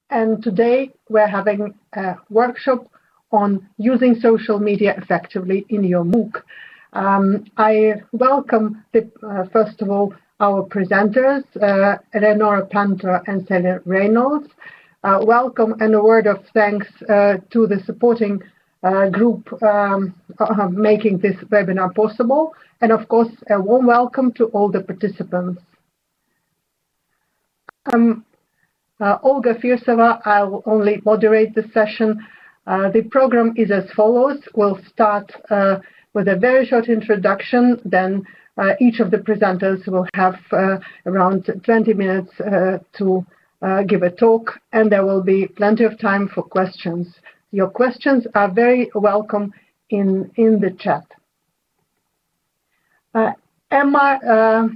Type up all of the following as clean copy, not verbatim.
and today we're having a workshop on using social media effectively in your MOOC. I welcome, first of all, our presenters, Eleonora Panter and Celia Reynolds. Welcome and a word of thanks to the supporting group making this webinar possible, and of course a warm welcome to all the participants. Olga Firsova, I will only moderate the session. The program is as follows. We'll start with a very short introduction, then each of the presenters will have around 20 minutes to give a talk, and there will be plenty of time for questions. Your questions are very welcome in the chat. EMMA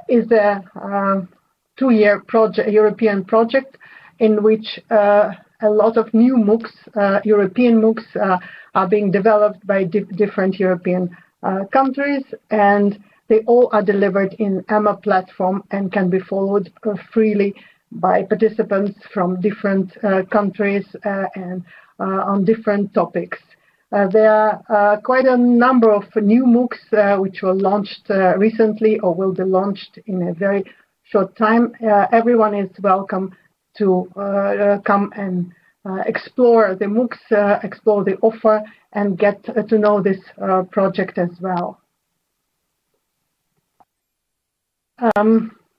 is a two-year project, European project, in which a lot of new MOOCs, European MOOCs, are being developed by different European countries, and they all are delivered in EMMA platform and can be followed freely by participants from different countries and on different topics. There are quite a number of new MOOCs which were launched recently or will be launched in a very short time. Everyone is welcome to come and explore the MOOCs, explore the offer, and get to know this project as well.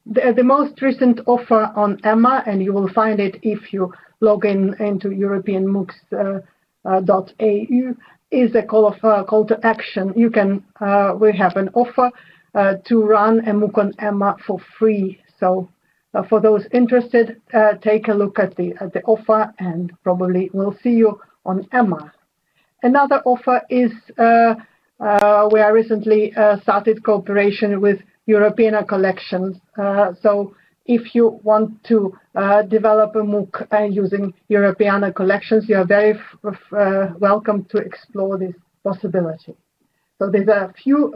The most recent offer on EMMA, and you will find it if you log into europeanmoocs.eu, is a call to action. You can we have an offer to run a MOOC on EMMA for free. So for those interested, take a look at the offer, and probably we'll see you on EMMA. Another offer is we are recently started cooperation with Europeana collections. So if you want to develop a MOOC using Europeana collections, you are very welcome to explore this possibility. So there's a few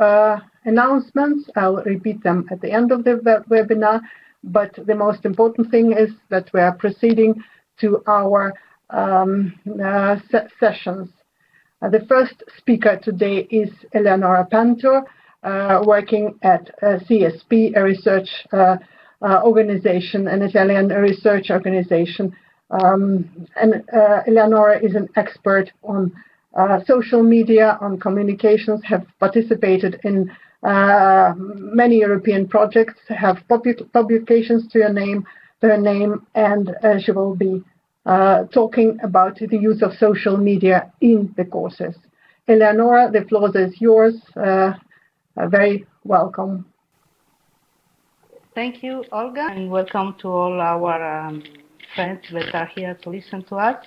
announcements. I'll repeat them at the end of the webinar, but the most important thing is that we are proceeding to our sessions. The first speaker today is Eleonora Panter, working at CSP, a research organization, an Italian research organization. And Eleonora is an expert on social media, on communications, have participated in many European projects, have publications to her name, and she will be talking about the use of social media in the courses. Eleonora, the floor is yours. Very welcome. Thank you, Olga, and welcome to all our friends that are here to listen to us.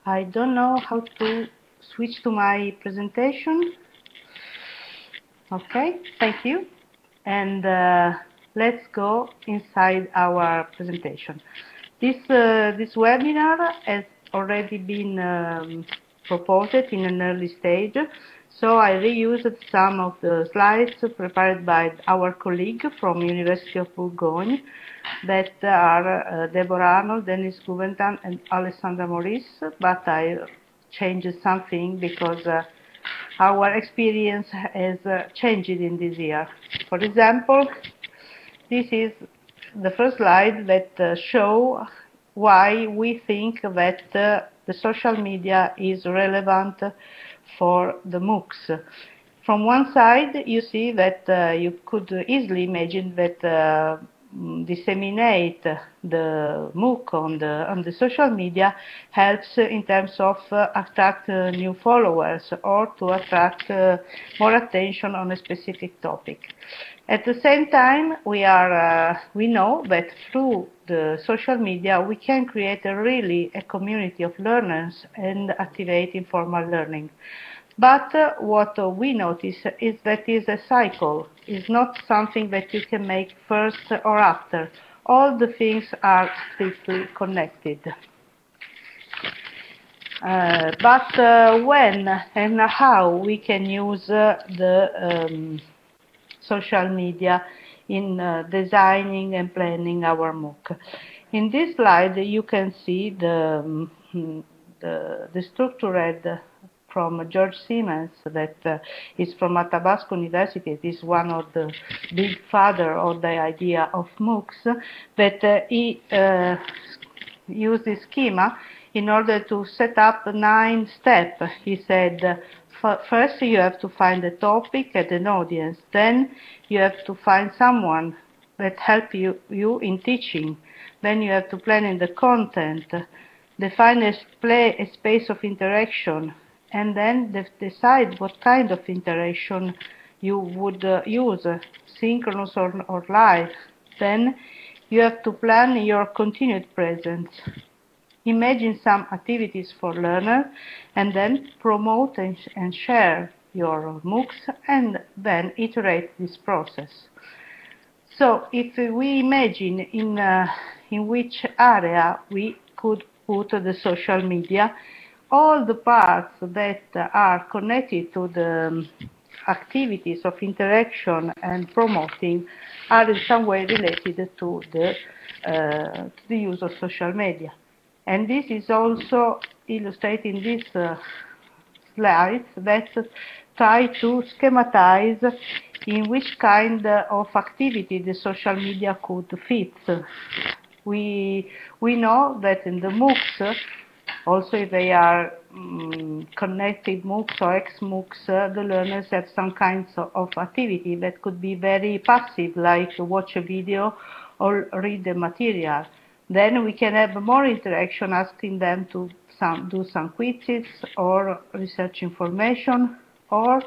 I don't know how to switch to my presentation. Okay, thank you. And let's go inside our presentation. This webinar has already been proposed in an early stage, so I reused some of the slides prepared by our colleague from University of Bourgogne, that are Deborah Arnold, Dennis Guventan, and Alessandra Maurice, but I changed something because our experience has changed in this year. For example, this is the first slide that show why we think that the social media is relevant for the MOOCs. From one side, you see that you could easily imagine that disseminate the MOOC on the social media helps in terms of attract new followers or to attract more attention on a specific topic. At the same time, we know that through the social media we can create a community of learners and activate informal learning. But what we notice is that it is a cycle. It's not something that you can make first or after. All the things are strictly connected. But when and how we can use the social media in designing and planning our MOOC. In this slide, you can see the structure read from George Siemens, that is from Athabasca University. It is one of the big father of the idea of MOOCs, that he used this schema in order to set up 9 steps. He said, first you have to find a topic and an audience. Then you have to find someone that help you in teaching. Then you have to plan in the content, define a space of interaction, and then decide what kind of interaction you would use, synchronous or live. Then you have to plan your continued presence. Imagine some activities for learners, and then promote and share your MOOCs, and then iterate this process. So if we imagine in which area we could put the social media, all the parts that are connected to the activities of interaction and promoting are in some way related to the use of social media. And this is also illustrated in these slides that try to schematize in which kind of activity the social media could fit. We know that in the MOOCs, also if they are connected MOOCs or ex-MOOCs, the learners have some kinds of activity that could be very passive, like watch a video or read the material. Then we can have more interaction, asking them to do some quizzes or research information, or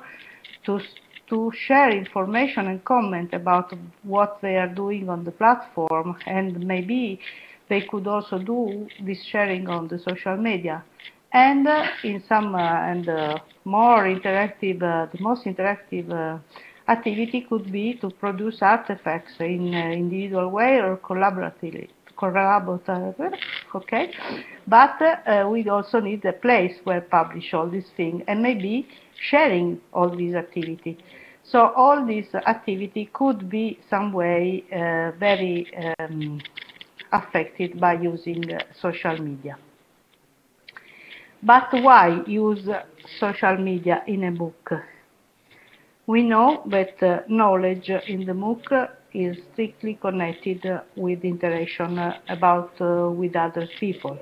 to share information and comment about what they are doing on the platform, and maybe they could also do this sharing on the social media. And in some more interactive, the most interactive activity could be to produce artifacts in individual way or collaboratively. Okay, but we also need a place where publish all these things, and maybe sharing all these activity. So all these activity could be some way very affected by using social media. But why use social media in a MOOC? We know that knowledge in the MOOC is strictly connected with interaction with other people.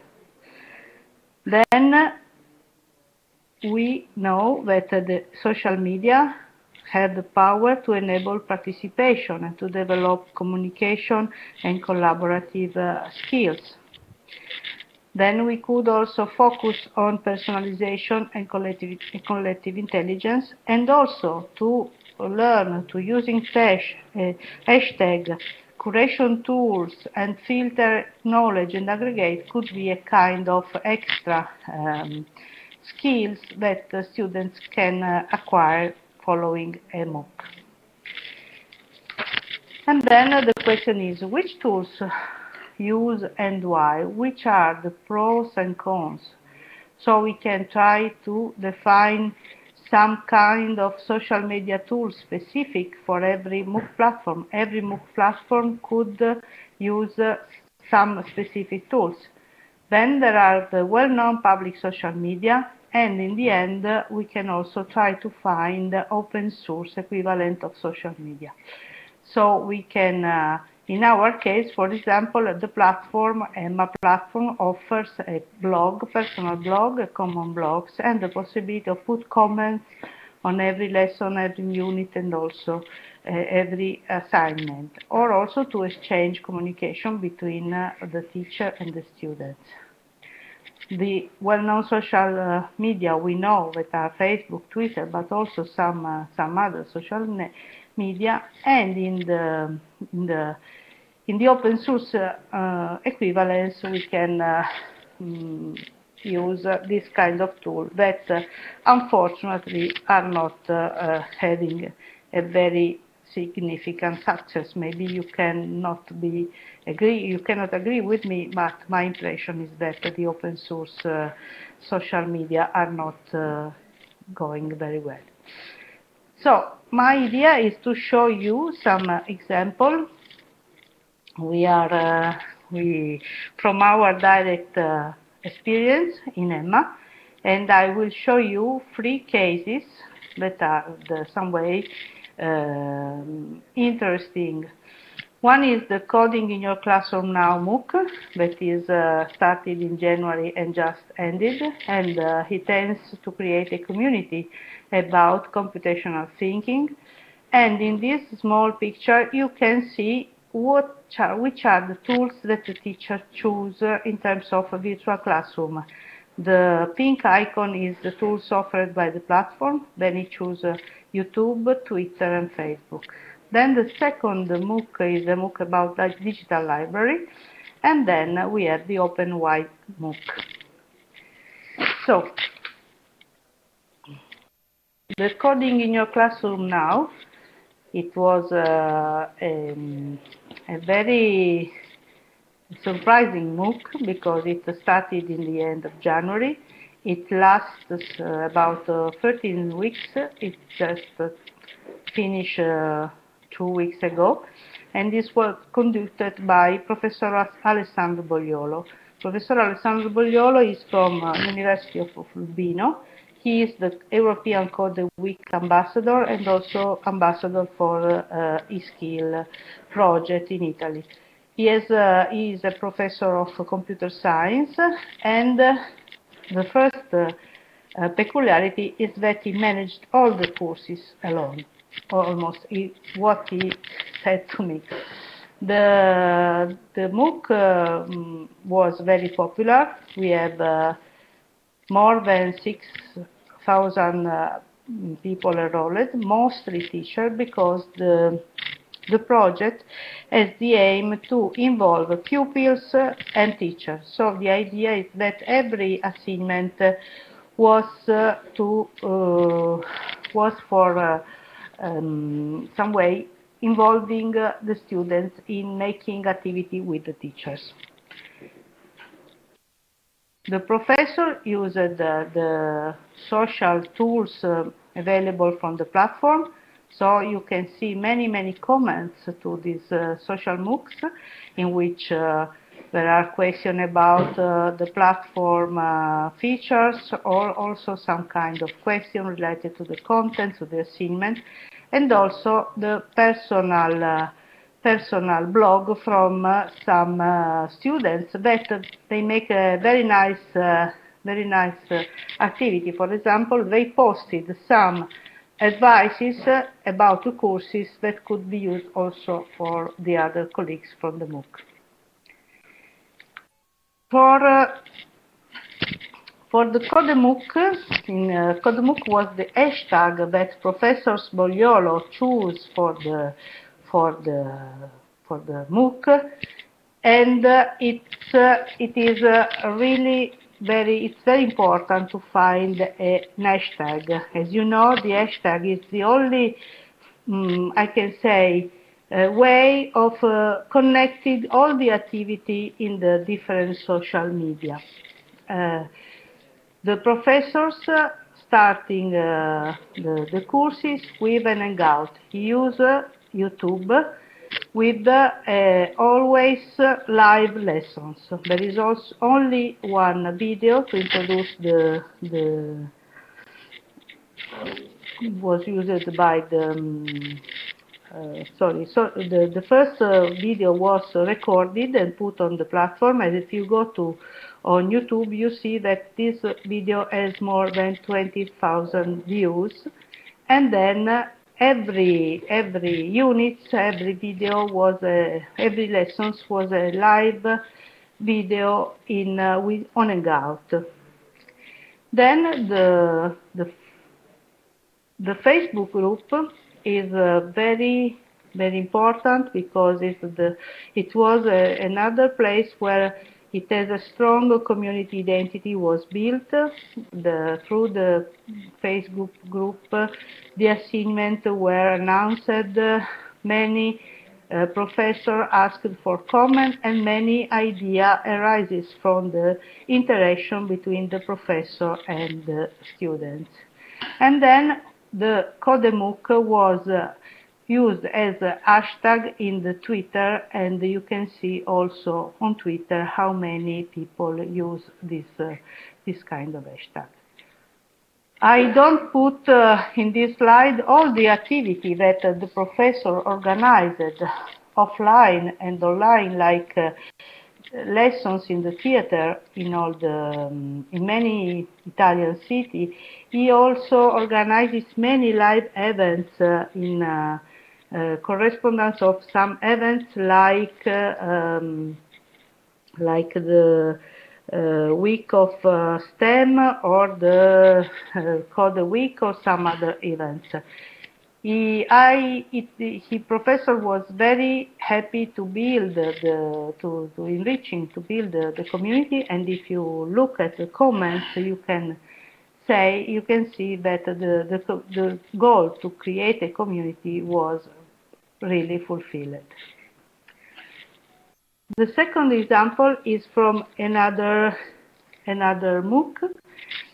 Then we know that the social media have the power to enable participation and to develop communication and collaborative skills. Then we could also focus on personalization and collective intelligence, and also to learn to using hashtag, curation tools, and filter knowledge and aggregate could be a kind of extra skills that the students can acquire following a MOOC. And then the question is, which tools use and why? Which are the pros and cons? So we can try to define some kind of social media tool specific for every MOOC platform. Every MOOC platform could use some specific tools. Then there are the well-known public social media, and in the end we can also try to find the open source equivalent of social media. So we can, in our case, for example, the platform, EMMA platform, offers a blog, personal blog, common blogs, and the possibility of put comments on every lesson, every unit, and also every assignment, or also to exchange communication between the teacher and the students. The well-known social media we know that are Facebook, Twitter, but also some other social media, and in the open source equivalence we can use this kind of tool that unfortunately are not having a very significant success. Maybe you cannot agree with me, but my impression is that the open source social media are not going very well. So my idea is to show you some example. We are from our direct experience in EMMA, and I will show you 3 cases that are some way interesting. One is the Coding in Your Classroom Now MOOC that is started in January and just ended, and it tends to create a community about computational thinking. And in this small picture you can see which are the tools that the teacher choose in terms of a virtual classroom. The pink icon is the tools offered by the platform, then he chooses YouTube, Twitter and Facebook. Then the second MOOC is a MOOC about the digital library, and then we have the Open Wide MOOC. So, the Coding in Your Classroom Now, it was a very surprising MOOC because it started in the end of January. It lasts about 13 weeks. It just finished 2 weeks ago, and this was conducted by Professor Alessandro Bogliolo. Professor Alessandro Bogliolo is from University of Urbino. He is the European Code Week ambassador and also ambassador for eSkill project in Italy. He is a professor of computer science, and the first peculiarity is that he managed all the courses alone. Almost what he said to me. The MOOC was very popular. We have more than 6,000 people enrolled, mostly teachers, because the project has the aim to involve pupils and teachers. So the idea is that every assignment was for some way involving the students in making activity with the teachers. The professor used the social tools available from the platform, so you can see many comments to these social MOOCs in which there are questions about the platform features, or also some kind of question related to the content, to the assignment, and also the personal blog from some students that they make a very nice activity. For example, they posted some advices about the courses that could be used also for the other colleagues from the MOOC. For the CodeMOOC, in CodeMOOC was the hashtag that Professor Bogliolo chose for the MOOC, and it is really very important to find a hashtag. As you know, the hashtag is the only, I can say, way of connecting all the activity in the different social media. The professors starting the courses with an hangout. He uses YouTube with always live lessons. There is also only one video to introduce was used by the the first video was recorded and put on the platform, and if you go on YouTube, you see that this video has more than 20,000 views, and then every unit, every video was every lessons was a live video on Hangout. Then the Facebook group is very important because it was another place where it has a strong community identity was built through the Facebook group. The assignments were announced. Many professors asked for comment, and many idea arises from the interaction between the professor and the students. And then the CodeMOOC was used as a hashtag in the Twitter, and you can see also on Twitter how many people use this kind of hashtag. I don't put in this slide all the activity that the professor organized offline and online, like lessons in the theater in in many Italian cities. He also organizes many live events in correspondence of some events like the week of STEM or the Code Week or some other events. Professor was very happy to build to build the community, and if you look at the comments, you can see that the goal to create a community was really fulfilled. The second example is from another MOOC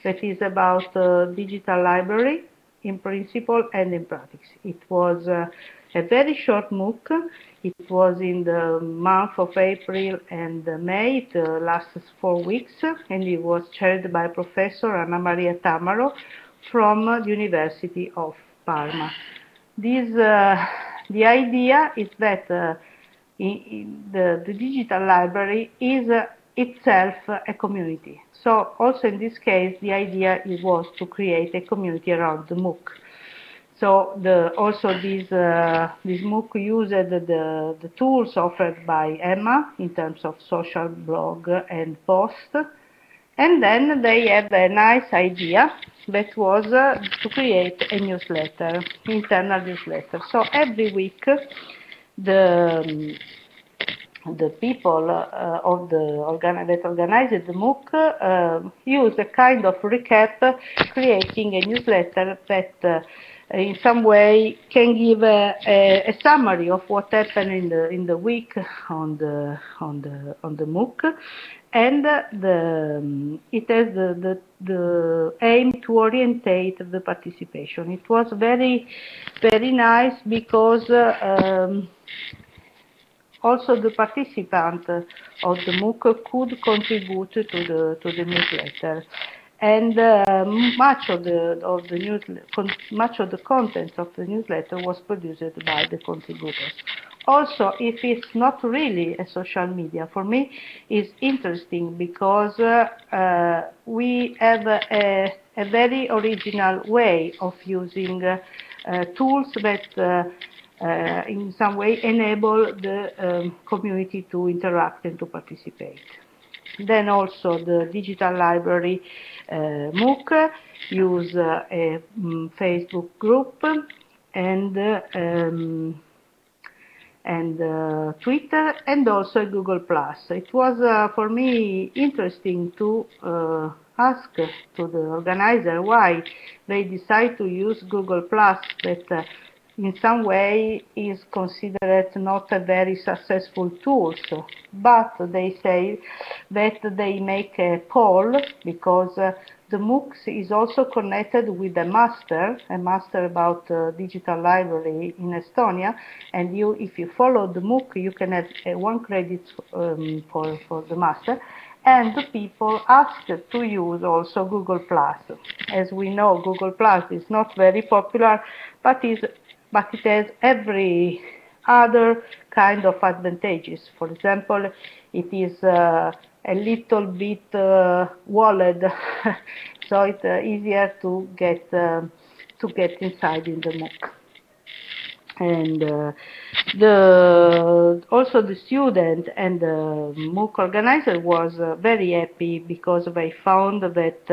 that is about digital library in principle and in practice. It was a very short MOOC. It was in the month of April and May. It lasted 4 weeks, and it was chaired by Professor Anna Maria Tamaro from the University of Parma. The idea is that the digital library is itself a community. So also in this case, the idea was to create a community around the MOOC. So this MOOC used the tools offered by Emma in terms of social blog and post. And then they had a nice idea that was to create a newsletter, internal newsletter. So every week, the people that organized the MOOC use a kind of recap, creating a newsletter that in some way can give a summary of what happened in the week on the MOOC, and it has the aim to orientate the participation. It was very, very nice because also the participant of the MOOC could contribute to the newsletter, and much of the content of the newsletter was produced by the contributors. Also, if it's not really a social media, for me, it's interesting because we have a very original way of using tools that in some way enable the community to interact and to participate. Then also the digital library MOOC use a Facebook group and Twitter, and also Google+. It was for me interesting to ask to the organizer why they decide to use Google+, that in some way is considered not a very successful tool, but they say that they make a poll because the MOOC is also connected with a master about digital library in Estonia, and if you follow the MOOC, you can have 1 credit for the master. And the people asked to use also Google+. As we know, Google+ is not very popular, but it has every other kind of advantages. For example, it is a little bit walled, so it's easier to get inside in the MOOC. And also the student and the MOOC organizer was very happy because they found that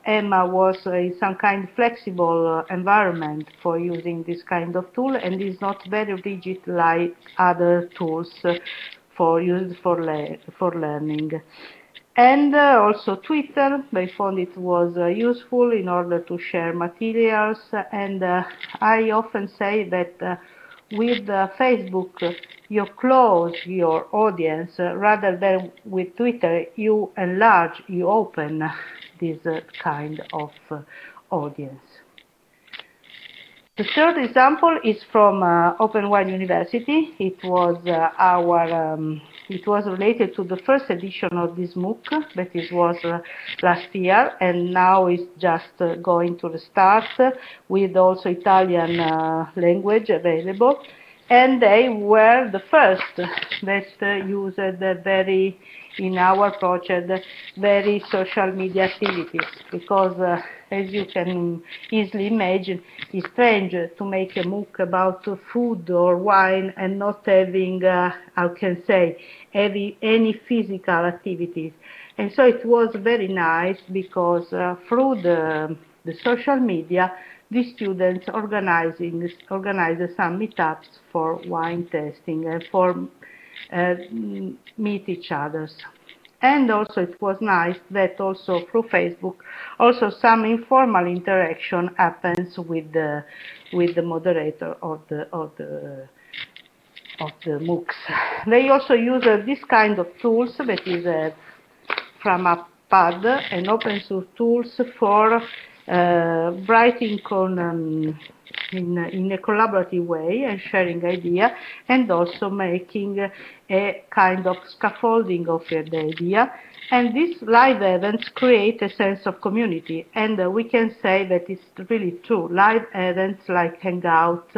Emma was in some kind of flexible environment for using this kind of tool, and is not very rigid like other tools used for learning. And also Twitter, they found it was useful in order to share materials, and I often say that with Facebook you close your audience rather than with Twitter you enlarge, you open this kind of audience. The third example is from Open Wide University. It was it was related to the first edition of this MOOC, but it was last year, and now it's just going to restart with also Italian language available. And they were the first that used very, in our project, very social media activities, because as you can easily imagine, it's strange to make a MOOC about food or wine and not having, how can say, any physical activities. And so it was very nice because through the social media, the students organized some meetups for wine tasting and for meet each others. And also it was nice that also through Facebook, also some informal interaction happens with the moderator of the MOOCs. They also use this kind of tools that is from a pad, an open source tools for writing in a collaborative way and sharing idea, and also making a kind of scaffolding of the idea. And these live events create a sense of community, and we can say that it's really true. Live events like Hangout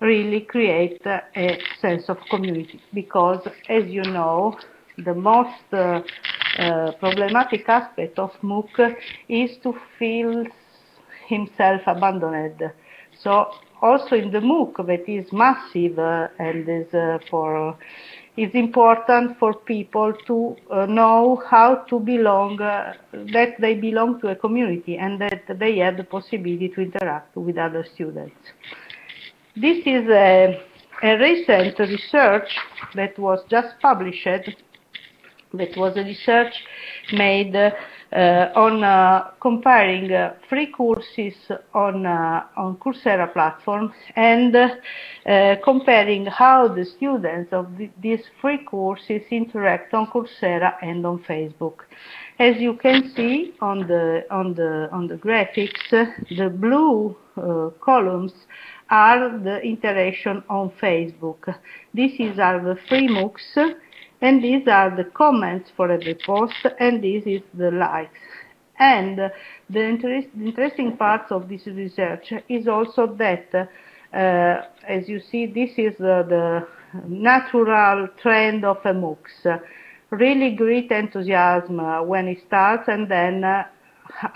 really create a sense of community, because, as you know, the most problematic aspect of MOOC is to feel himself abandoned. So also in the MOOC that is massive and is important for people to know how to belong, that they belong to a community and that they have the possibility to interact with other students. This is a recent research that was just published. That was a research made on comparing free courses on Coursera platform and comparing how the students of these free courses interact on Coursera and on Facebook. As you can see on the graphics, the blue columns are the interaction on Facebook. These are the free MOOCs. And these are the comments for every post, and this is the likes. And the interesting part of this research is also that, as you see, this is the natural trend of a MOOCs. Really great enthusiasm when it starts, and then,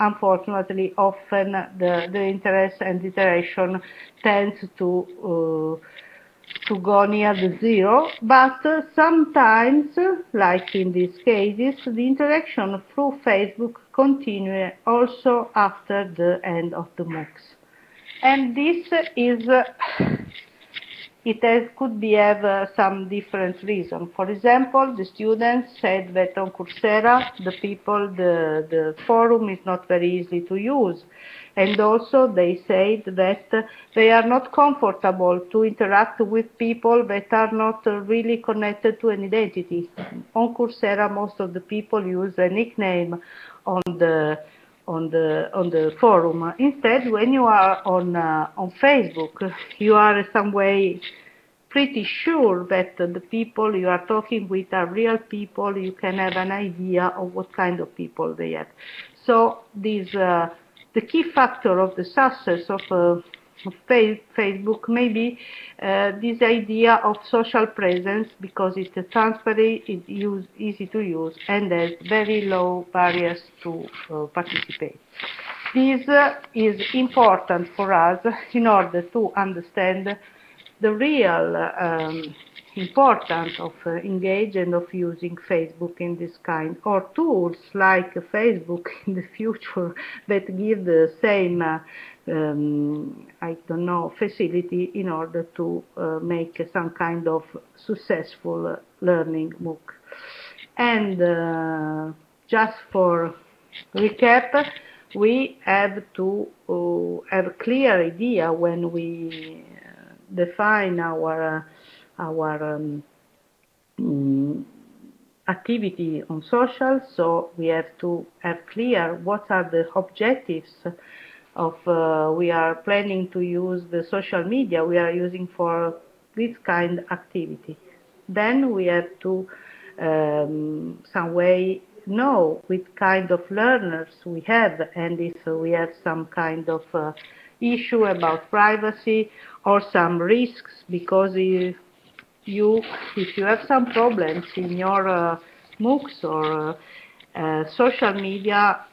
unfortunately, often the interest and iteration tends to go near the zero, but sometimes, like in these cases, the interaction through Facebook continues also after the end of the MOOCs. And this is, could have some different reasons. For example, the students said that on Coursera, the forum is not very easy to use. And also they said that they are not comfortable to interact with people that are not really connected to an identity. On Coursera, most of the people use a nickname on the forum. Instead, when you are on Facebook, you are in some way pretty sure that the people you are talking with are real people. You can have an idea of what kind of people they have. So the key factor of the success of Facebook may be this idea of social presence, because it's transparent, it's easy to use, and has very low barriers to participate. This is important for us in order to understand the real importance of engaging and of using Facebook in this kind, or tools like Facebook in the future that give the same, I don't know, facility in order to make some kind of successful learning MOOC. And just for recap, we have to have a clear idea when we define our activity on social. So we have to have clear what are the objectives we are planning to use the social media we are using for this kind of activity. Then we have to some way know which kind of learners we have, and if we have some kind of issue about privacy or some risks, because if you have some problems in your MOOCs or social media,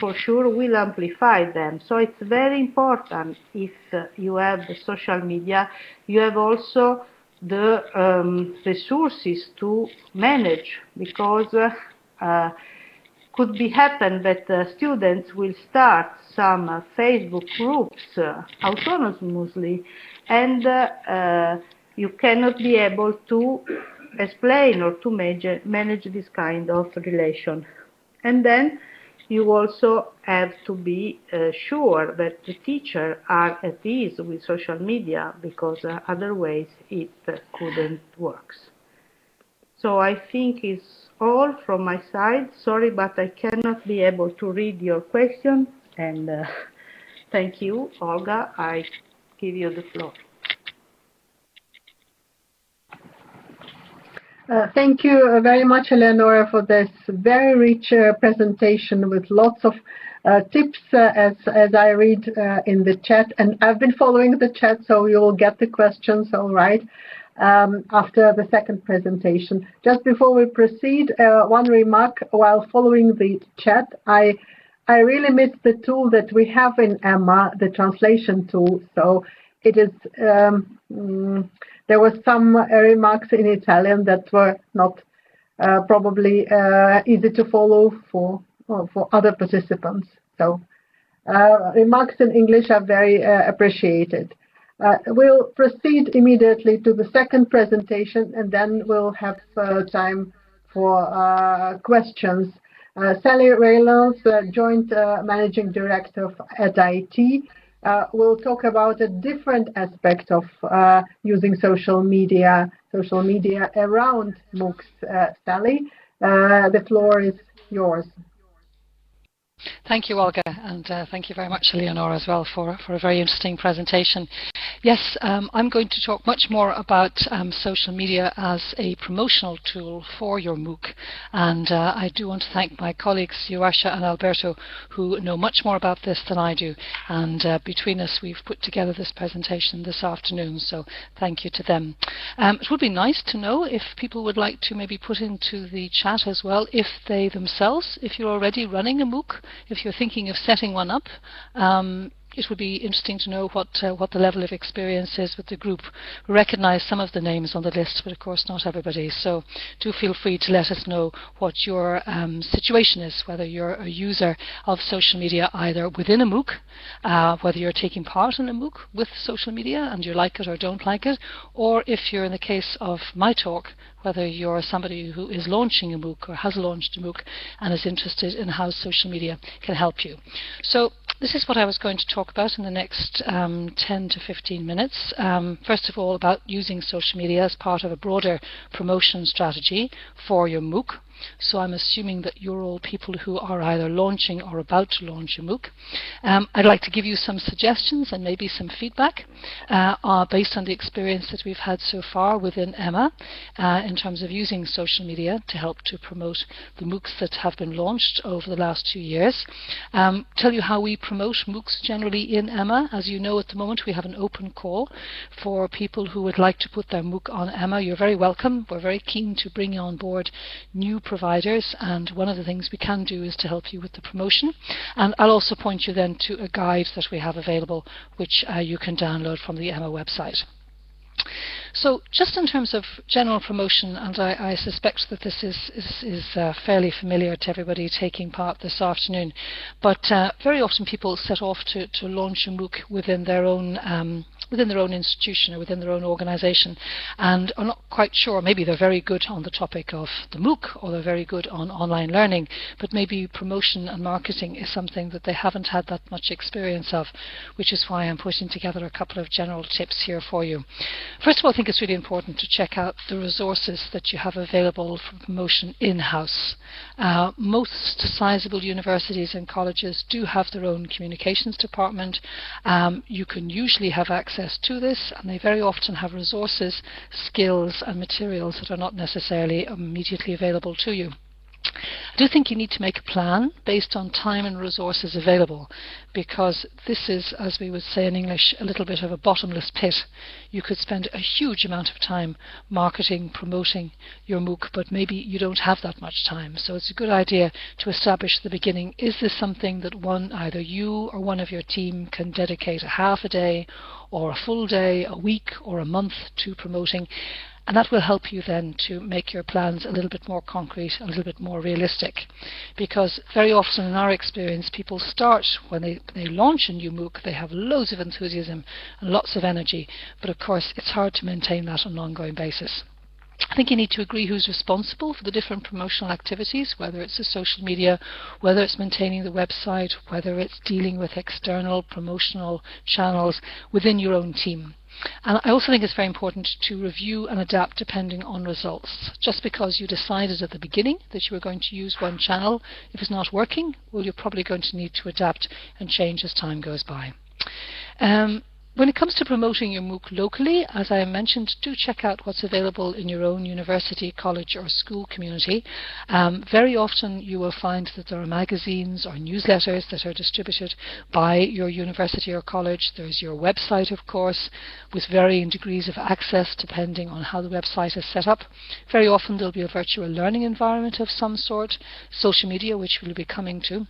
for sure will amplify them. So it's very important, if you have the social media, you have also the resources to manage, because could be happen that students will start some Facebook groups autonomously, and you cannot be able to explain or to manage this kind of relation. And then you also have to be sure that the teachers are at ease with social media, because otherwise it couldn't work. So I think it's all from my side. Sorry, but I cannot be able to read your question. And thank you, Olga. I give you the floor. Thank you very much, Eleonora, for this very rich presentation with lots of tips as I read in the chat. And I've been following the chat, so you will get the questions all right after the second presentation. Just before we proceed, one remark while following the chat. I really miss the tool that we have in Emma, the translation tool. So it is there were some remarks in Italian that were not probably easy to follow for other participants. So remarks in English are very appreciated. We'll proceed immediately to the second presentation, and then we'll have time for questions. Sally Reynolds, Joint Managing Director at IT, will talk about a different aspect of using social media around MOOCs. Sally, the floor is yours. Thank you, Olga, and thank you very much, Eleonora, as well, for a very interesting presentation. Yes, I'm going to talk much more about social media as a promotional tool for your MOOC, and I do want to thank my colleagues, Joasha and Alberto, who know much more about this than I do, and between us we've put together this presentation this afternoon, so thank you to them. It would be nice to know if people would like to maybe put into the chat as well, if they themselves, if you're already running a MOOC, if you're thinking of setting one up, it would be interesting to know what the level of experience is with the group. We recognise some of the names on the list, but of course not everybody. So do feel free to let us know what your situation is, whether you're a user of social media either within a MOOC, whether you're taking part in a MOOC with social media and you like it or don't like it, or if you're in the case of my talk, whether you're somebody who is launching a MOOC or has launched a MOOC and is interested in how social media can help you. So this is what I was going to talk about in the next 10 to 15 minutes. First of all, about using social media as part of a broader promotion strategy for your MOOC. So I'm assuming that you're all people who are either launching or about to launch a MOOC. I'd like to give you some suggestions and maybe some feedback based on the experience that we've had so far within Emma in terms of using social media to help to promote the MOOCs that have been launched over the last 2 years. Tell you how we promote MOOCs generally in Emma. As you know, at the moment we have an open call for people who would like to put their MOOC on Emma. You're very welcome. We're very keen to bring on board new providers, and one of the things we can do is to help you with the promotion. And I'll also point you then to a guide that we have available, which you can download from the Emma website. So just in terms of general promotion, and I suspect that this is fairly familiar to everybody taking part this afternoon, but very often people set off to launch a MOOC within their own institution or within their own organisation, and are not quite sure. Maybe they're very good on the topic of the MOOC, or they're very good on online learning, but maybe promotion and marketing is something that they haven't had that much experience of, which is why I'm putting together a couple of general tips here for you. First of all, I think think it's really important to check out the resources that you have available for promotion in-house. Most sizable universities and colleges do have their own communications department. You can usually have access to this, and they very often have resources, skills and materials that are not necessarily immediately available to you. I do think you need to make a plan based on time and resources available, because this is, as we would say in English, a little bit of a bottomless pit. You could spend a huge amount of time marketing, promoting your MOOC, but maybe you don't have that much time. So it's a good idea to establish at the beginning, is this something that either you or one of your team can dedicate a half a day or a full day, a week or a month to promoting? And that will help you then to make your plans a little bit more concrete, a little bit more realistic. Because very often in our experience, people start, when they launch a new MOOC, they have loads of enthusiasm and lots of energy, but of course it's hard to maintain that on an ongoing basis. I think you need to agree who's responsible for the different promotional activities, whether it's the social media, whether it's maintaining the website, whether it's dealing with external promotional channels within your own team. And I also think it's very important to review and adapt depending on results. Just because you decided at the beginning that you were going to use one channel, if it's not working, well, you're probably going to need to adapt and change as time goes by. When it comes to promoting your MOOC locally, as I mentioned, do check out what's available in your own university, college or school community. Very often you will find that there are magazines or newsletters that are distributed by your university or college. There's your website, of course, with varying degrees of access depending on how the website is set up. Very often there'll be a virtual learning environment of some sort, social media, which we'll be coming to.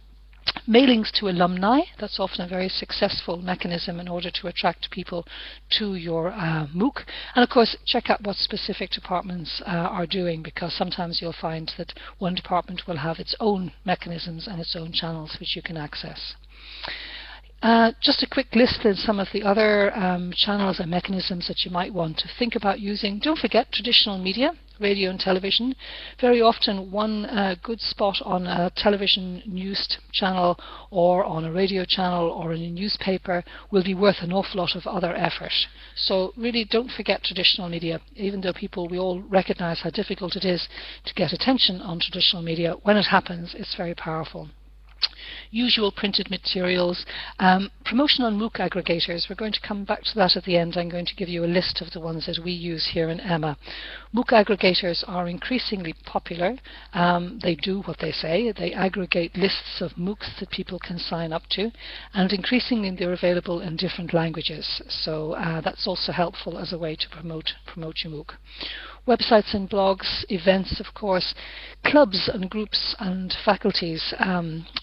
Mailings to alumni, that's often a very successful mechanism in order to attract people to your MOOC. And of course, check out what specific departments are doing, because sometimes you'll find that one department will have its own mechanisms and its own channels which you can access. Just a quick list of some of the other channels and mechanisms that you might want to think about using. Don't forget traditional media, radio and television. Very often one good spot on a television news channel or on a radio channel or in a newspaper will be worth an awful lot of other effort. So really don't forget traditional media, even though we all recognize how difficult it is to get attention on traditional media. When it happens, it's very powerful. Usual printed materials, promotion on MOOC aggregators. We're going to come back to that at the end. I'm going to give you a list of the ones that we use here in EMMA. MOOC aggregators are increasingly popular. They do what they say. They aggregate lists of MOOCs that people can sign up to, and increasingly they're available in different languages. So that's also helpful as a way to promote your MOOC. Websites and blogs, events, of course, clubs and groups and faculties.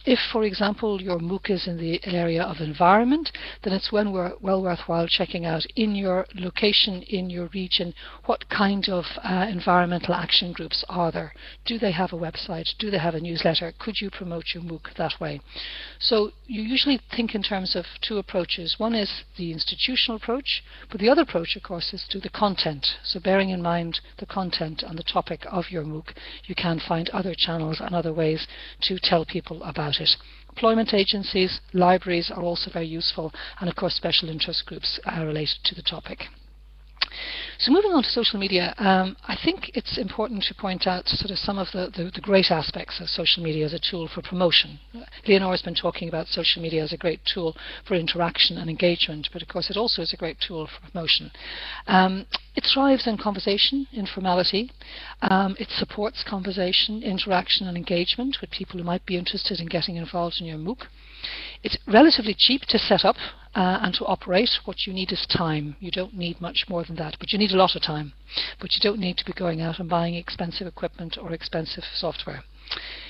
If, for example, your MOOC is in the area of environment, then it's well worthwhile checking out in your location, in your region, what kind of environmental action groups are there. Do they have a website? Do they have a newsletter? Could you promote your MOOC that way? So you usually think in terms of two approaches. One is the institutional approach, but the other approach, of course, is to the content. So bearing in mind the content and the topic of your MOOC, you can find other channels and other ways to tell people about it. Employment agencies, libraries are also very useful, and of course special interest groups related to the topic. So moving on to social media, I think it's important to point out sort of some of the great aspects of social media as a tool for promotion. Leonora has been talking about social media as a great tool for interaction and engagement, but of course it also is a great tool for promotion. It thrives on conversation, informality. It supports conversation, interaction and engagement with people who might be interested in getting involved in your MOOC. It's relatively cheap to set up and to operate. What you need is time. You don't need much more than that, but you need a lot of time. But you don't need to be going out and buying expensive equipment or expensive software.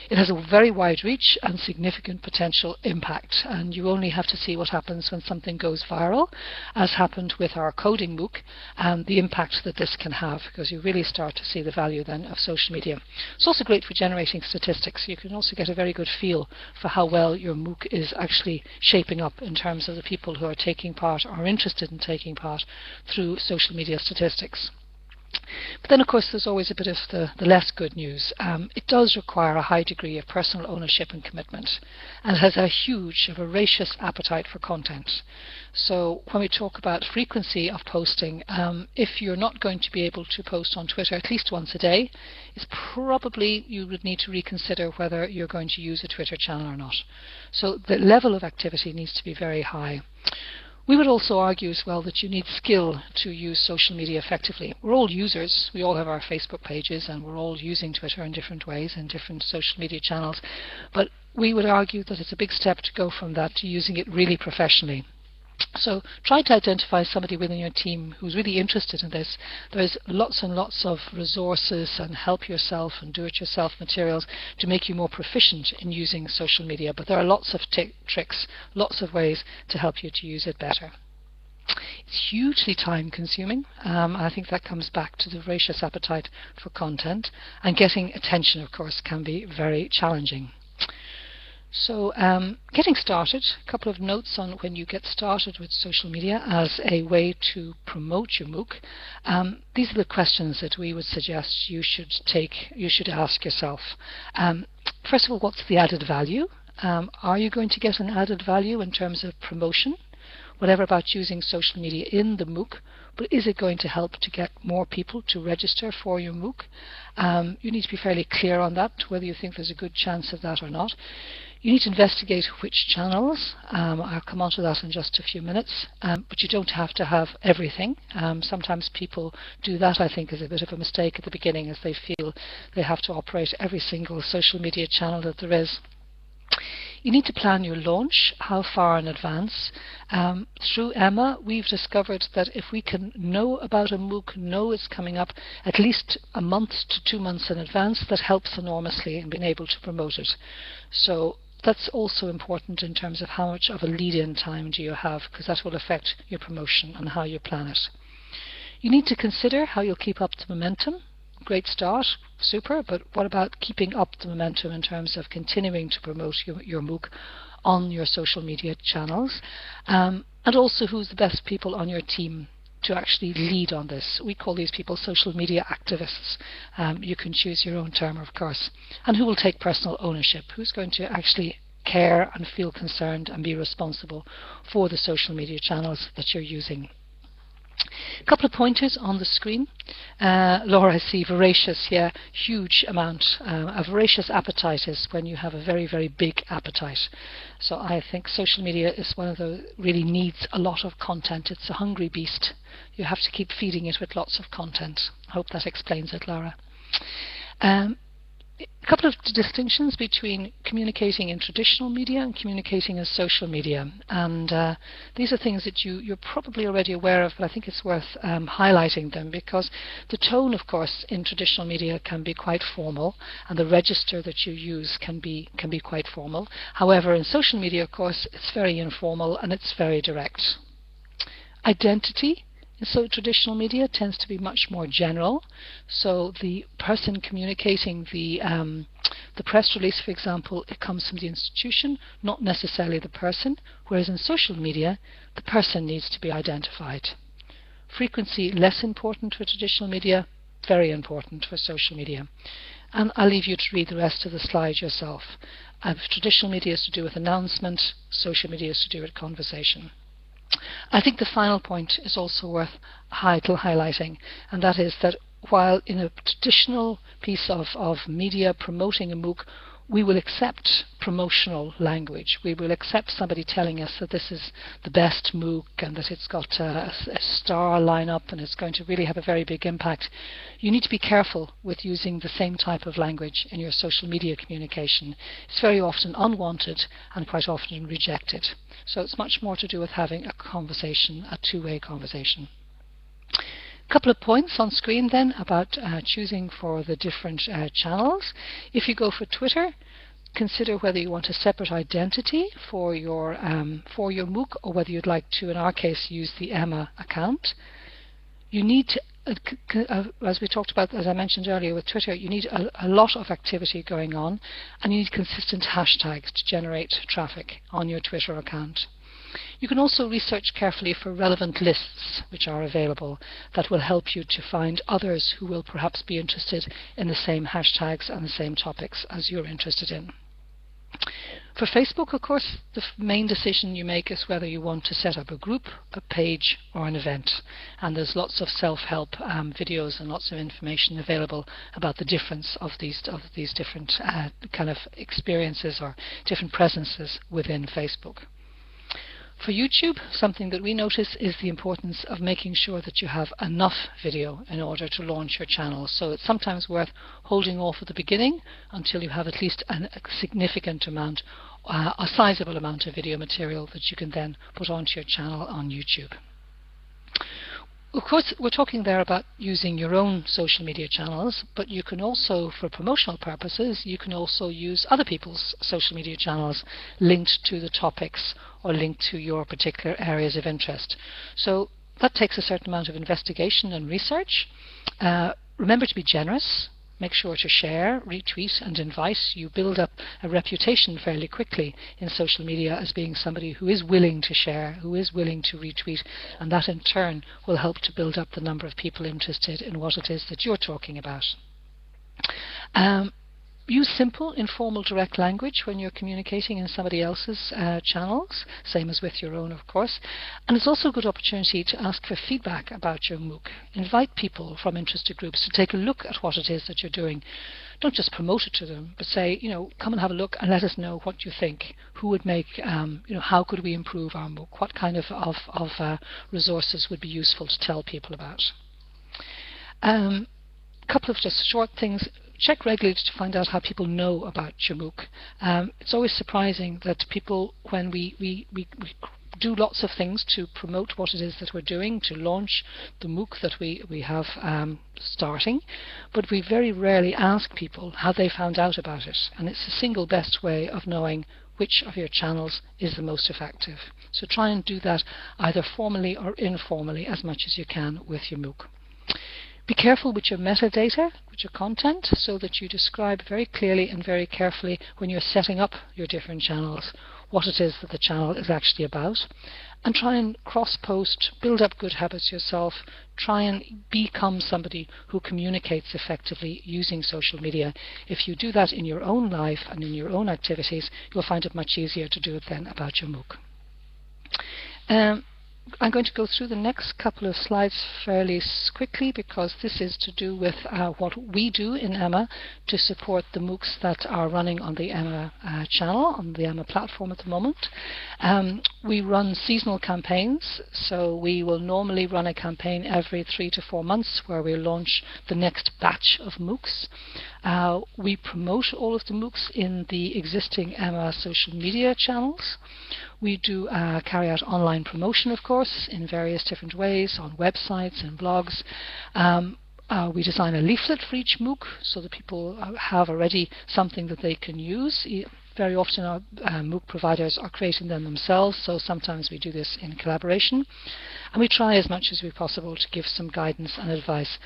It has a very wide reach and significant potential impact, and you only have to see what happens when something goes viral, as happened with our coding MOOC, and the impact that this can have, because you really start to see the value then of social media. It's also great for generating statistics. You can also get a very good feel for how well your MOOC is actually shaping up in terms of the people who are taking part or are interested in taking part through social media statistics. But then, of course, there's always a bit of the less good news. It does require a high degree of personal ownership and commitment, and has a huge, a voracious appetite for content. So when we talk about frequency of posting, if you're not going to be able to post on Twitter at least once a day, it's probably you would need to reconsider whether you're going to use a Twitter channel or not. So the level of activity needs to be very high. We would also argue as well that you need skill to use social media effectively. We're all users, we all have our Facebook pages, and we're all using Twitter in different ways and different social media channels, but we would argue that it's a big step to go from that to using it really professionally. So try to identify somebody within your team who's really interested in this. There's lots and lots of resources and help yourself and do-it-yourself materials to make you more proficient in using social media, but there are lots of tricks, lots of ways to help you to use it better. It's hugely time consuming. I think that comes back to the voracious appetite for content, and getting attention, of course, can be very challenging. So getting started, a couple of notes on when you get started with social media as a way to promote your MOOC. These are the questions that we would suggest you should ask yourself. First of all, what's the added value? Are you going to get an added value in terms of promotion? Whatever about using social media in the MOOC, but is it going to help to get more people to register for your MOOC? You need to be fairly clear on that, whether you think there's a good chance of that or not. You need to investigate which channels. I'll come on to that in just a few minutes, but you don't have to have everything. Sometimes people do that, I think, as a bit of a mistake at the beginning, as they feel they have to operate every single social media channel that there is. You need to plan your launch, how far in advance. Through Emma, we've discovered that if we can know about a MOOC, know it's coming up at least a month to 2 months in advance, that helps enormously in being able to promote it. So that's also important in terms of how much of a lead-in time do you have, because that will affect your promotion and how you plan it. You need to consider how you'll keep up the momentum. Great start, super, but what about keeping up the momentum in terms of continuing to promote your MOOC on your social media channels? And also, who's the best people on your team to actually lead on this? We call these people social media activists. You can choose your own term, of course. And who will take personal ownership? Who's going to actually care and feel concerned and be responsible for the social media channels that you're using? A couple of pointers on the screen. Laura, I see voracious, yeah, huge amount. A voracious appetite is when you have a very, very big appetite. So I think social media is one of those really needs a lot of content. It's a hungry beast. You have to keep feeding it with lots of content. I hope that explains it, Laura. A couple of distinctions between communicating in traditional media and communicating in social media, and these are things that you're probably already aware of, but I think it's worth highlighting them, because the tone, of course, in traditional media can be quite formal, and the register that you use can be quite formal. However, in social media, of course, it's very informal and it's very direct. Identity. So traditional media tends to be much more general. So the person communicating the press release, for example, it comes from the institution, not necessarily the person, whereas in social media, the person needs to be identified. Frequency, less important for traditional media, very important for social media. And I'll leave you to read the rest of the slide yourself. Traditional media is to do with announcement, social media is to do with conversation. I think the final point is also worth highlighting, and that is that while in a traditional piece of media promoting a MOOC, we will accept promotional language. We will accept somebody telling us that this is the best MOOC and that it's got a star lineup and it's going to really have a very big impact. You need to be careful with using the same type of language in your social media communication. It's very often unwanted and quite often rejected. So it's much more to do with having a conversation, a two-way conversation. A couple of points on screen then about choosing for the different channels. If you go for Twitter, consider whether you want a separate identity for your MOOC, or whether you'd like to, in our case, use the Emma account. You need to, as we talked about, as I mentioned earlier with Twitter, you need a lot of activity going on, and you need consistent hashtags to generate traffic on your Twitter account. You can also research carefully for relevant lists which are available that will help you to find others who will perhaps be interested in the same hashtags and the same topics as you're interested in. For Facebook, of course, the main decision you make is whether you want to set up a group, a page, or an event. And there's lots of self-help videos and lots of information available about the difference of these different kind of experiences or different presences within Facebook. For YouTube, something that we notice is the importance of making sure that you have enough video in order to launch your channel. So it's sometimes worth holding off at the beginning until you have at least a significant amount, a sizable amount of video material that you can then put onto your channel on YouTube. Of course, we're talking there about using your own social media channels, but you can also, for promotional purposes, you can also use other people's social media channels linked to the topics or linked to your particular areas of interest. So that takes a certain amount of investigation and research. Remember to be generous. Make sure to share, retweet and invite. You build up a reputation fairly quickly in social media as being somebody who is willing to share, who is willing to retweet, and that in turn will help to build up the number of people interested in what it is that you're talking about. Use simple, informal, direct language when you're communicating in somebody else's channels, same as with your own, of course. And it's also a good opportunity to ask for feedback about your MOOC. Invite people from interested groups to take a look at what it is that you're doing. Don't just promote it to them, but say, come and have a look and let us know what you think. Who would make, how could we improve our MOOC? What kind of resources would be useful to tell people about? A couple of just short things. Check regularly to find out how people know about your MOOC. It's always surprising that people, when we do lots of things to promote what it is that we're doing, to launch the MOOC that we have starting, but we very rarely ask people how they found out about it. And it's the single best way of knowing which of your channels is the most effective. So try and do that either formally or informally as much as you can with your MOOC. Be careful with your metadata, with your content, so that you describe very clearly and very carefully when you're setting up your different channels what it is that the channel is actually about. And try and cross-post, build up good habits yourself, try and become somebody who communicates effectively using social media. If you do that in your own life and in your own activities, you'll find it much easier to do it then about your MOOC. I'm going to go through the next couple of slides fairly quickly because this is to do with what we do in Emma to support the MOOCs that are running on the Emma channel, on the Emma platform at the moment. We run seasonal campaigns, so we will normally run a campaign every 3 to 4 months where we launch the next batch of MOOCs. We promote all of the MOOCs in the existing Emma social media channels. We do carry out online promotion, of course, in various different ways, on websites and blogs. We design a leaflet for each MOOC so that people have already something that they can use. Very often our MOOC providers are creating them themselves, so sometimes we do this in collaboration. And we try as much as we possible to give some guidance and advice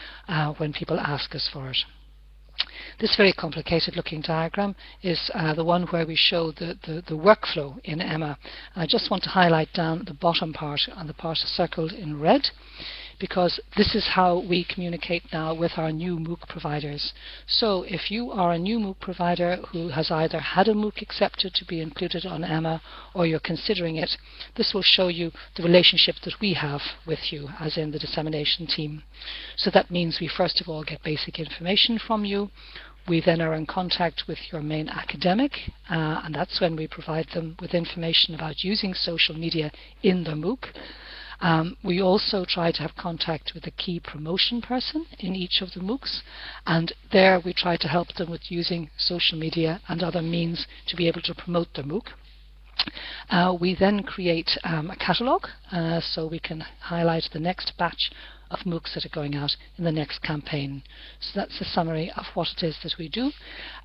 when people ask us for it. This very complicated looking diagram is the one where we show the workflow in Emma. I just want to highlight down the bottom part and the part circled in red, because this is how we communicate now with our new MOOC providers. So if you are a new MOOC provider who has either had a MOOC accepted to be included on Emma or you're considering it, this will show you the relationship that we have with you, as in the dissemination team. So that means we first of all get basic information from you. We then are in contact with your main academic, and that's when we provide them with information about using social media in the MOOC. We also try to have contact with a key promotion person in each of the MOOCs, and there we try to help them with using social media and other means to be able to promote the MOOC. We then create a catalogue so we can highlight the next batch of MOOCs that are going out in the next campaign. So that's a summary of what it is that we do.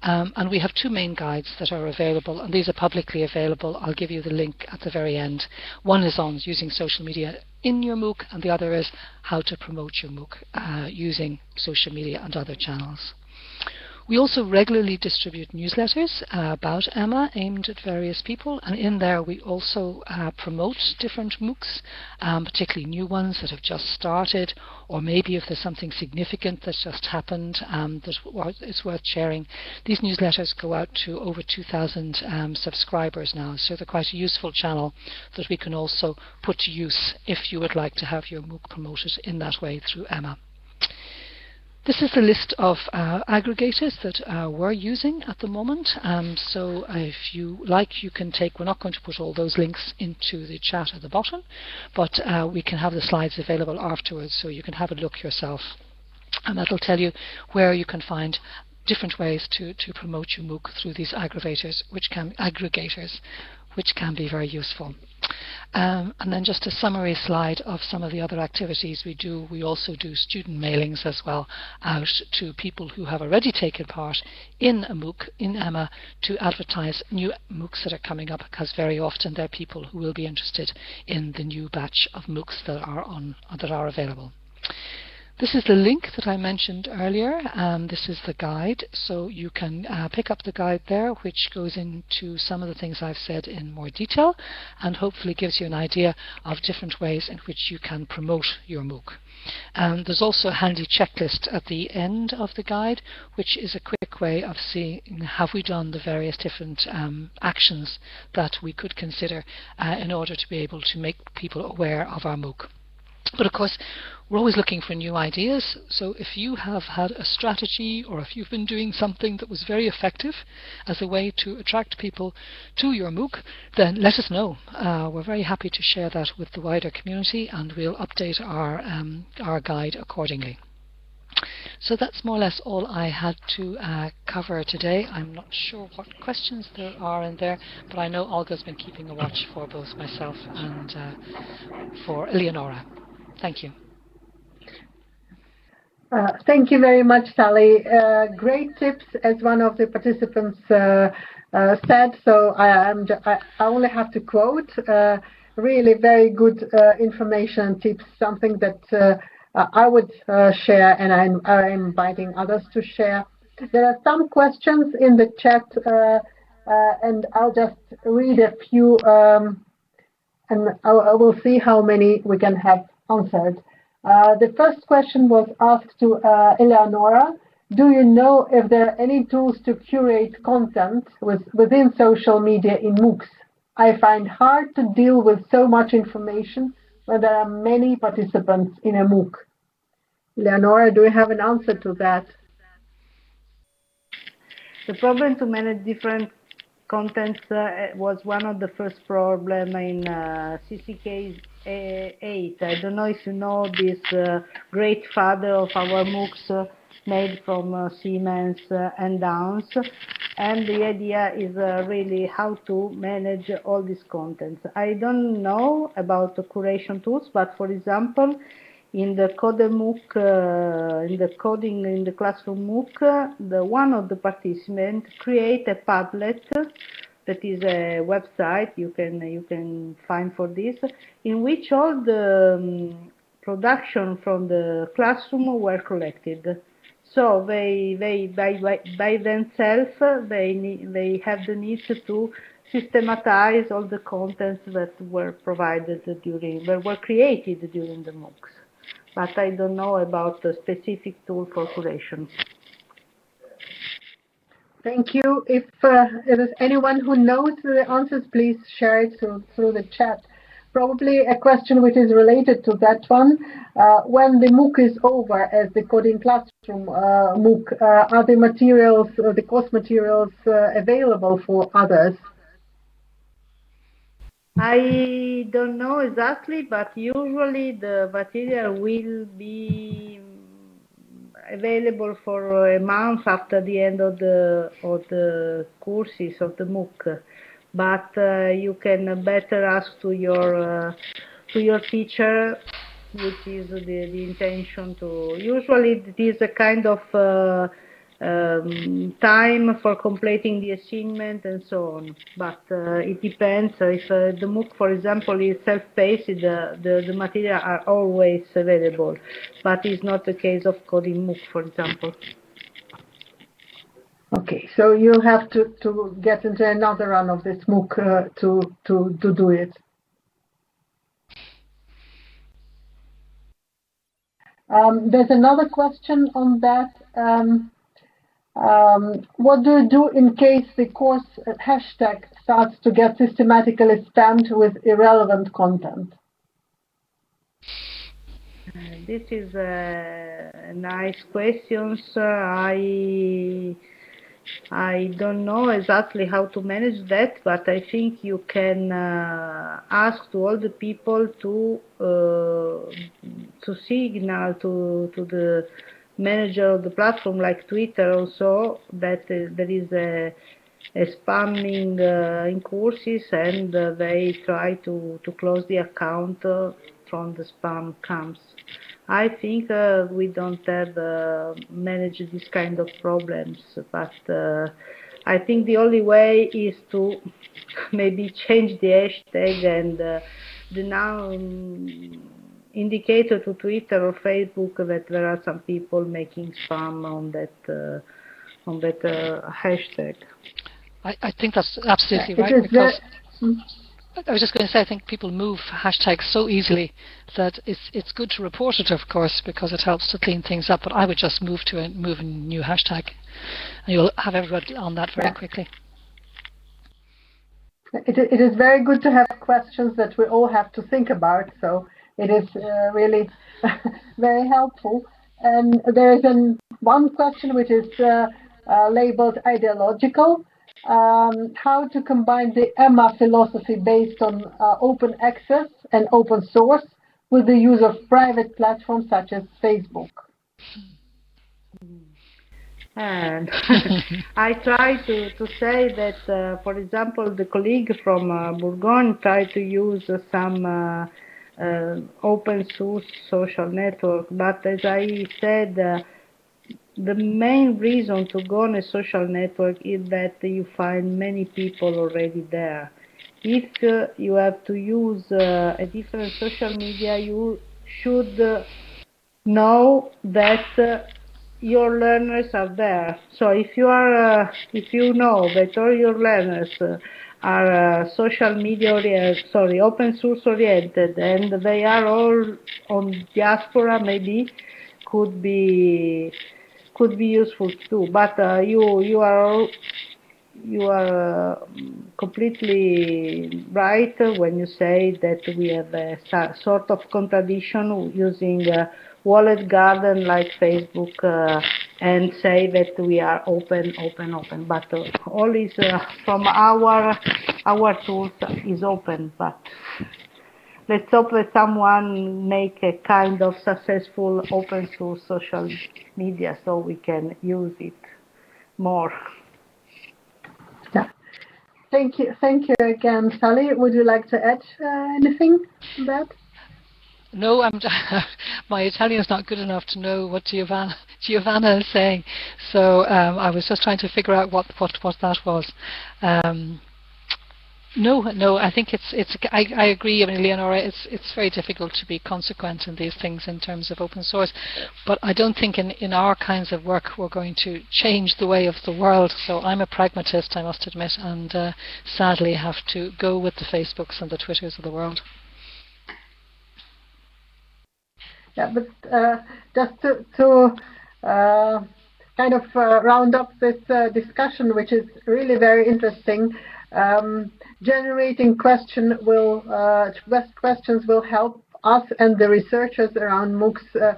And we have 2 main guides that are available, and these are publicly available. I'll give you the link at the very end. One is on using social media in your MOOC, and the other is how to promote your MOOC using social media and other channels. We also regularly distribute newsletters about Emma aimed at various people, and in there we also promote different MOOCs, particularly new ones that have just started, or maybe if there's something significant that's just happened that is worth sharing. These newsletters go out to over 2,000 subscribers now, so they're quite a useful channel that we can also put to use if you would like to have your MOOC promoted in that way through Emma. This is the list of aggregators that we're using at the moment. So if you like, you can take, we're not going to put all those links into the chat at the bottom, but we can have the slides available afterwards so you can have a look yourself. And that'll tell you where you can find different ways to promote your MOOC through these aggregators, which can be very useful. And then just a summary slide of some of the other activities we do. We also do student mailings as well out to people who have already taken part in a MOOC in Emma to advertise new MOOCs that are coming up, because very often they're people who will be interested in the new batch of MOOCs that are available. This is the link that I mentioned earlier. This is the guide, so you can pick up the guide there, which goes into some of the things I've said in more detail and hopefully gives you an idea of different ways in which you can promote your MOOC. There's also a handy checklist at the end of the guide, which is a quick way of seeing have we done the various different actions that we could consider in order to be able to make people aware of our MOOC. But of course, we're always looking for new ideas, so if you have had a strategy or if you've been doing something that was very effective as a way to attract people to your MOOC, then let us know. We're very happy to share that with the wider community, and we'll update our guide accordingly. So that's more or less all I had to cover today. I'm not sure what questions there are in there, but I know Olga's been keeping a watch for both myself and for Eleonora. Thank you. Thank you very much, Sally. Great tips, as one of the participants said. So I only have to quote. Really very good information and tips, something that I would share, and I'm inviting others to share. There are some questions in the chat, and I'll just read a few, and I will see how many we can have answered. The first question was asked to Eleonora. Do you know if there are any tools to curate content within social media in MOOCs? I find hard to deal with so much information when there are many participants in a MOOC. Eleonora, do you have an answer to that? The problem to manage different contents was one of the first problems in CCK 8. I don't know if you know this great father of our MOOCs made from Siemens and Downs. And the idea is really how to manage all these contents. I don't know about the curation tools, but for example, in the MOOC, in the classroom MOOC, one of the participants create a Padlet, that is a website you can find for this, in which all the production from the classroom were collected. So they by themselves they have the need to systematize all the contents that were provided were created during the MOOCs. But I don't know about the specific tool for curation. Thank you. If there is anyone who knows the answers, please share it through the chat. Probably a question which is related to that one. When the MOOC is over, as the Coding Classroom MOOC, are the materials, the course materials, available for others? I don't know exactly, but usually the material will be available for a month after the end of the courses of the MOOC. But you can better ask to your teacher, which is the intention to. Usually, it is a kind of time for completing the assignment and so on. But it depends. If the MOOC, for example, is self-paced, the material are always available. But it's not the case of Coding MOOC, for example. Okay, so you'll have to get into another run of this MOOC to do it. There's another question on that. What do you do in case the course hashtag starts to get systematically spammed with irrelevant content? This is a nice question. I don't know exactly how to manage that, but I think you can ask to all the people to signal to the manager of the platform, like Twitter also, that there is a spamming in courses, and they try to close the account from the spam comes. I think we don't have managed this kind of problems, but I think the only way is to maybe change the hashtag and the now indicator to Twitter or Facebook that there are some people making spam on that hashtag. I think that's absolutely right, because I was just going to say, I think people move hashtags so easily that it's good to report it, of course, because it helps to clean things up. But I would just move a new hashtag, and you'll have everybody on that very quickly. It is very good to have questions that we all have to think about. So it is really very helpful. And there is one question which is labeled ideological. How to combine the EMMA philosophy based on open access and open source with the use of private platforms such as Facebook? And I try to say that, for example, the colleague from Bourgogne tried to use some open source social network, but as I said, the main reason to go on a social network is that you find many people already there. If you have to use a different social media, you should know that your learners are there. So if you know that all your learners are social media oriented, open source oriented, and they are all on diaspora, maybe could be useful too. But you are completely right when you say that we have a sort of contradiction using walled garden like Facebook and say that we are open. But all is from our tools is open. But let's hope that someone make a kind of successful open source social media so we can use it more. Yeah. Thank you again, Sally. Would you like to add anything to that? No, my Italian is not good enough to know what Giovanna is saying. So I was just trying to figure out what that was. No, I think I agree. I mean, Leonora, it's very difficult to be consequent in these things in terms of open source, but I don't think in our kinds of work we're going to change the way of the world. So I'm a pragmatist, I must admit, and sadly have to go with the Facebooks and the Twitters of the world. Yeah, but just to kind of round up this discussion, which is really very interesting. Generating questions will help us and the researchers around MOOCs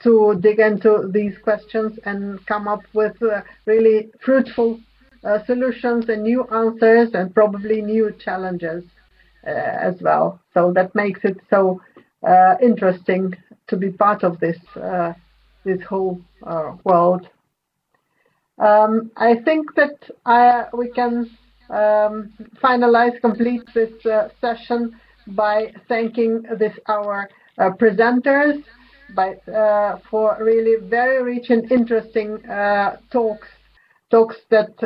to dig into these questions and come up with really fruitful solutions and new answers and probably new challenges as well. So that makes it so interesting to be part of this whole world. I think that we can complete this session by thanking our presenters for really very rich and interesting talks that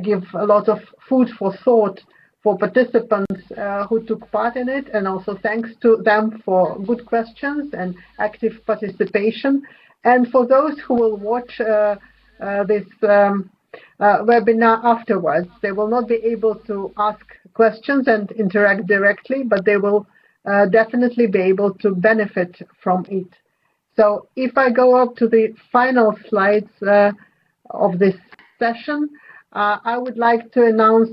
give a lot of food for thought for participants who took part in it, and also thanks to them for good questions and active participation. And for those who will watch this webinar afterwards. They will not be able to ask questions and interact directly, but they will definitely be able to benefit from it. So if I go up to the final slides of this session, I would like to announce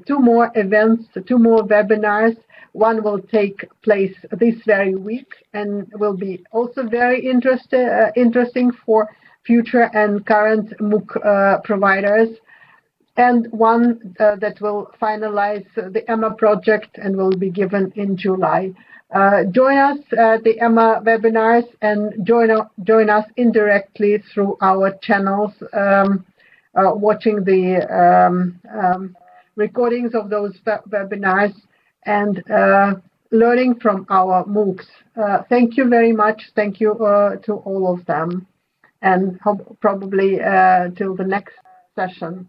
2 more events, 2 more webinars. One will take place this very week and will be also very interesting for future and current MOOC providers, and one that will finalize the EMMA project and will be given in July. Join us at the EMMA webinars and join us indirectly through our channels, watching the recordings of those webinars and learning from our MOOCs. Thank you very much. Thank you to all of them, and probably till the next session.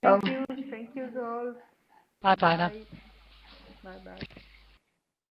Thank you all. Bye-bye now. Bye-bye.